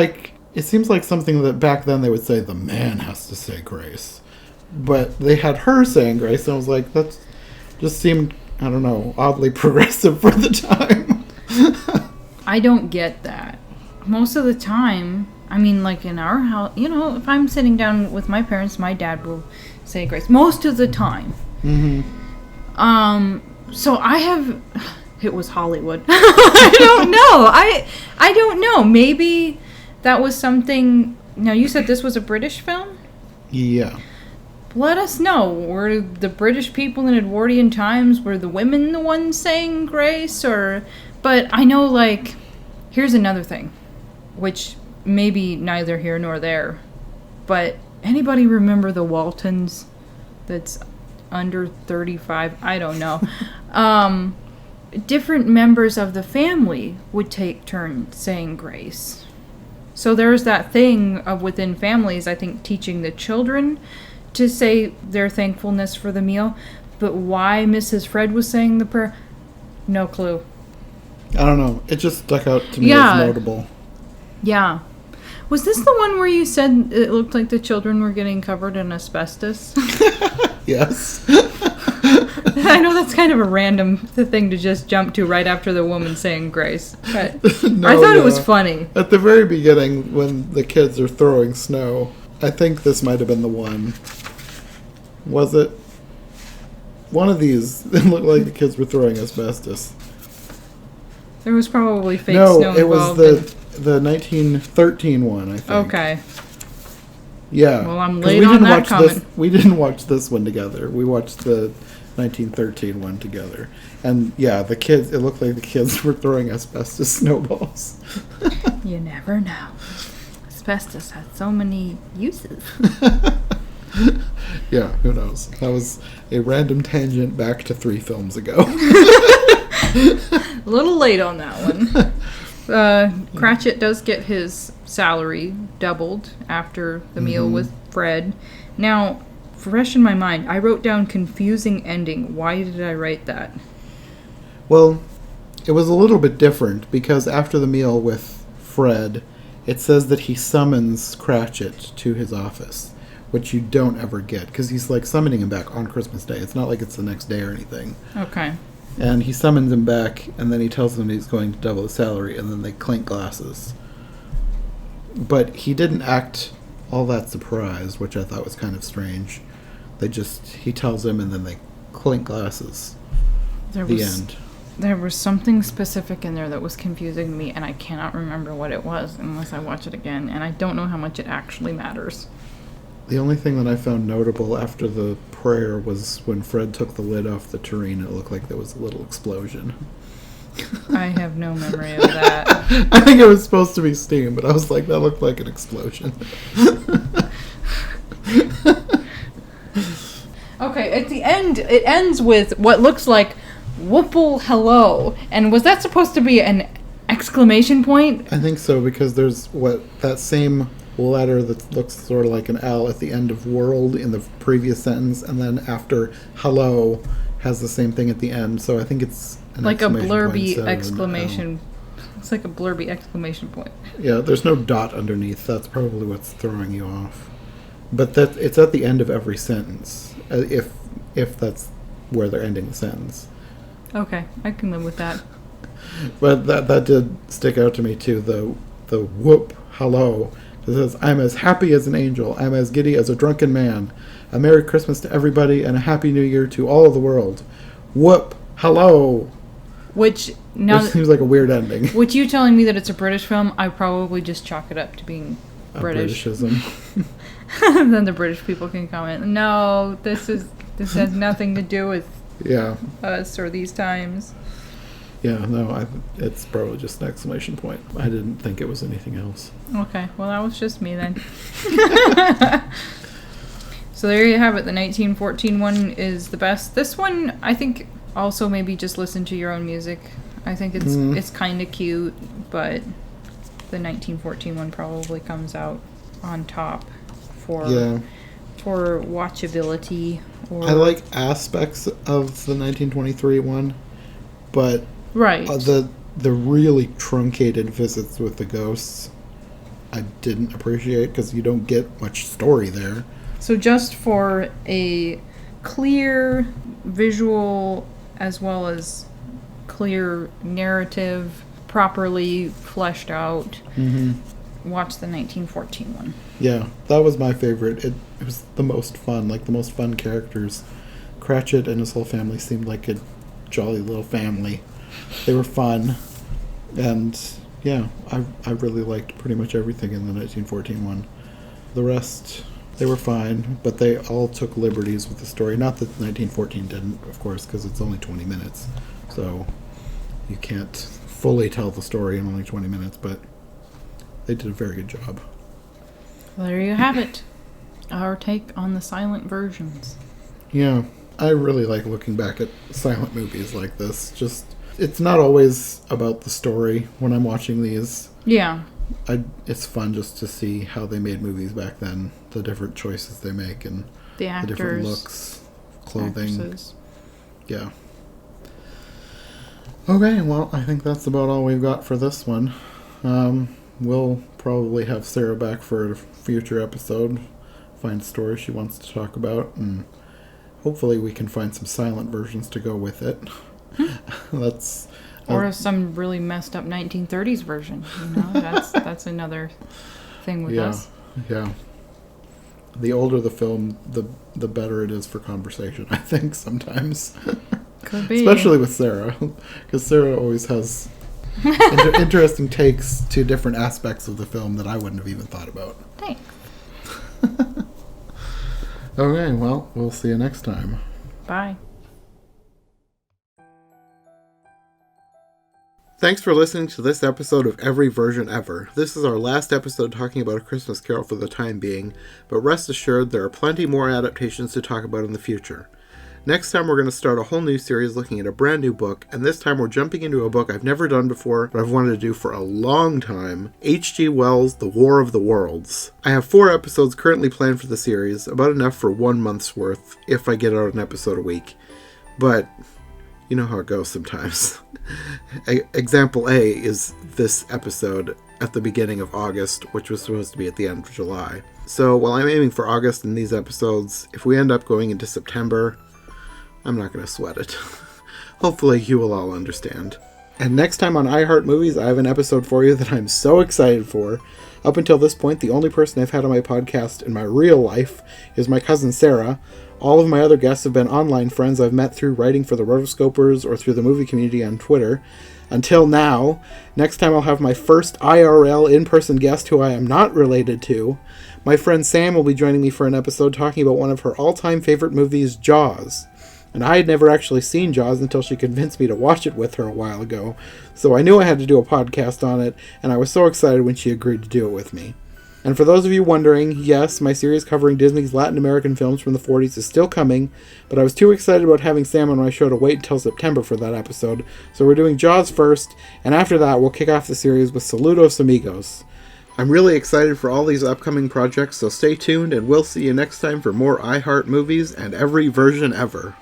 It seems like something that back then they would say, the man has to say grace. But they had her saying grace, and I was like, that just seemed, I don't know, oddly progressive for the time. I don't get that. Most of the time, I mean, in our house, if I'm sitting down with my parents, my dad will say grace. Most of the time. Mm-hmm. So I have... It was Hollywood. I don't know. I don't know. Maybe that was something... Now, you said this was a British film? Yeah. Let us know. Were the British people in Edwardian times, were the women the ones saying grace? But I know, here's another thing, which maybe neither here nor there, but anybody remember the Waltons that's under 35? I don't know. Different members of the family would take turns saying grace. So there's that thing of within families, I think, teaching the children to say their thankfulness for the meal. But why Mrs. Fred was saying the prayer, no clue. I don't know. It just stuck out to me as notable. Yeah. Was this the one where you said it looked like the children were getting covered in asbestos? Yes. I know that's kind of a random thing to just jump to right after the woman saying grace. But No, I thought it was funny. At the very beginning, when the kids are throwing snow, I think this might have been the one. Was it? One of these, it looked like the kids were throwing asbestos. There was probably fake snow involved. No, it was the 1913 one, I think. Okay. Yeah. Well, I'm late on that comment. We didn't watch this one together. We watched the 1913 one together. And yeah, the kids, it looked like the kids were throwing asbestos snowballs. You never know. Asbestos has so many uses. Yeah, who knows? That was a random tangent back to 3 films ago. A little late on that one. Cratchit does get his salary doubled after the meal with Fred. Now, fresh in my mind, I wrote down confusing ending. Why did I write that? Well, it was a little bit different because after the meal with Fred it says that he summons Cratchit to his office, which you don't ever get, because he's like summoning him back on Christmas Day. It's not like it's the next day or anything. Okay. And he summons him back, and then he tells him he's going to double his salary, and then they clink glasses. But he didn't act all that surprised, which I thought was kind of strange. He tells him, and then they clink glasses. The end. There was something specific in there that was confusing me, and I cannot remember what it was unless I watch it again, and I don't know how much it actually matters. The only thing that I found notable after the prayer was when Fred took the lid off the tureen, it looked like there was a little explosion. I have no memory of that. I think it was supposed to be steam, but I was like, that looked like an explosion. Okay, at the end, it ends with what looks like "Whoople hello," and was that supposed to be an exclamation point? I think so, because there's that same letter that looks sort of like an L at the end of world in the previous sentence, and then after hello has the same thing at the end, so I think it's an like a blurby exclamation. It's like a blurby exclamation point. Yeah, there's no dot underneath. That's probably what's throwing you off. But it's at the end of every sentence, if that's where they're ending the sentence. Okay, I can live with that. But that did stick out to me too. The whoop hello. It says, "I'm as happy as an angel. I'm as giddy as a drunken man. A Merry Christmas to everybody and a Happy New Year to all of the world. Whoop hello." Which seems like a weird ending. With you telling me that it's a British film, I probably just chalk it up to being British. Britishism. Then the British people can comment, "No, this has nothing to do with us or these times." Yeah, no, it's probably just an exclamation point. I didn't think it was anything else. Okay, well, that was just me then. So there you have it. The 1914 one is the best. This one, I think, also maybe just listen to your own music. I think it's kind of cute, but the 1914 one probably comes out on top for watchability. I like aspects of the 1923 one, but right. The really truncated visits with the ghosts, I didn't appreciate because you don't get much story there. So just for a clear visual as well as clear narrative, properly fleshed out, watch the 1914 one. Yeah, that was my favorite. It was the most fun, like the most fun characters. Cratchit and his whole family seemed like a jolly little family. They were fun, and yeah, I really liked pretty much everything in the 1914 one. The rest, they were fine, but they all took liberties with the story. Not that 1914 didn't, of course, because it's only 20 minutes, so you can't fully tell the story in only 20 minutes, but they did a very good job. Well, there you have it. Our take on the silent versions. Yeah, I really like looking back at silent movies like this. It's not always about the story when I'm watching these. Yeah. It's fun just to see how they made movies back then, the different choices they make, and the actors, the different looks, clothing. Actresses. Yeah. Okay, well, I think that's about all we've got for this one. We'll probably have Sarah back for a future episode, find stories she wants to talk about, and hopefully we can find some silent versions to go with it. Or some really messed up 1930s version. That's another thing with us. Yeah. The older the film, the better it is for conversation, I think, sometimes. Could be. Especially with Sarah, because Sarah always has interesting takes to different aspects of the film that I wouldn't have even thought about. Thanks. Okay, well, we'll see you next time. Bye. Thanks for listening to this episode of Every Version Ever. This is our last episode talking about A Christmas Carol for the time being, but rest assured there are plenty more adaptations to talk about in the future. Next time we're going to start a whole new series looking at a brand new book, and this time we're jumping into a book I've never done before, but I've wanted to do for a long time, H.G. Wells' The War of the Worlds. I have 4 episodes currently planned for the series, about enough for 1 month's worth, if I get out an episode a week. But you know how it goes sometimes. Example A is this episode. at the beginning of August, which was supposed to be at the end of July. So while I'm aiming for August in these episodes, if we end up going into September, I'm not going to sweat it. Hopefully you will all understand. And next time on iHeart Movies, I have an episode for you that I'm so excited for. Up until this point, the only person I've had on my podcast in my real life is my cousin Sarah. All of my other guests have been online friends I've met through writing for the Rotoscopers or through the movie community on Twitter. Until now, next time I'll have my first IRL in-person guest who I am not related to. My friend Sam will be joining me for an episode talking about one of her all-time favorite movies, Jaws. And I had never actually seen Jaws until she convinced me to watch it with her a while ago, so I knew I had to do a podcast on it, and I was so excited when she agreed to do it with me. And for those of you wondering, yes, my series covering Disney's Latin American films from the 40s is still coming, but I was too excited about having Sam on my show to wait until September for that episode, so we're doing Jaws first, and after that we'll kick off the series with Saludos Amigos. I'm really excited for all these upcoming projects, so stay tuned, and we'll see you next time for more iHeart Movies and every version ever.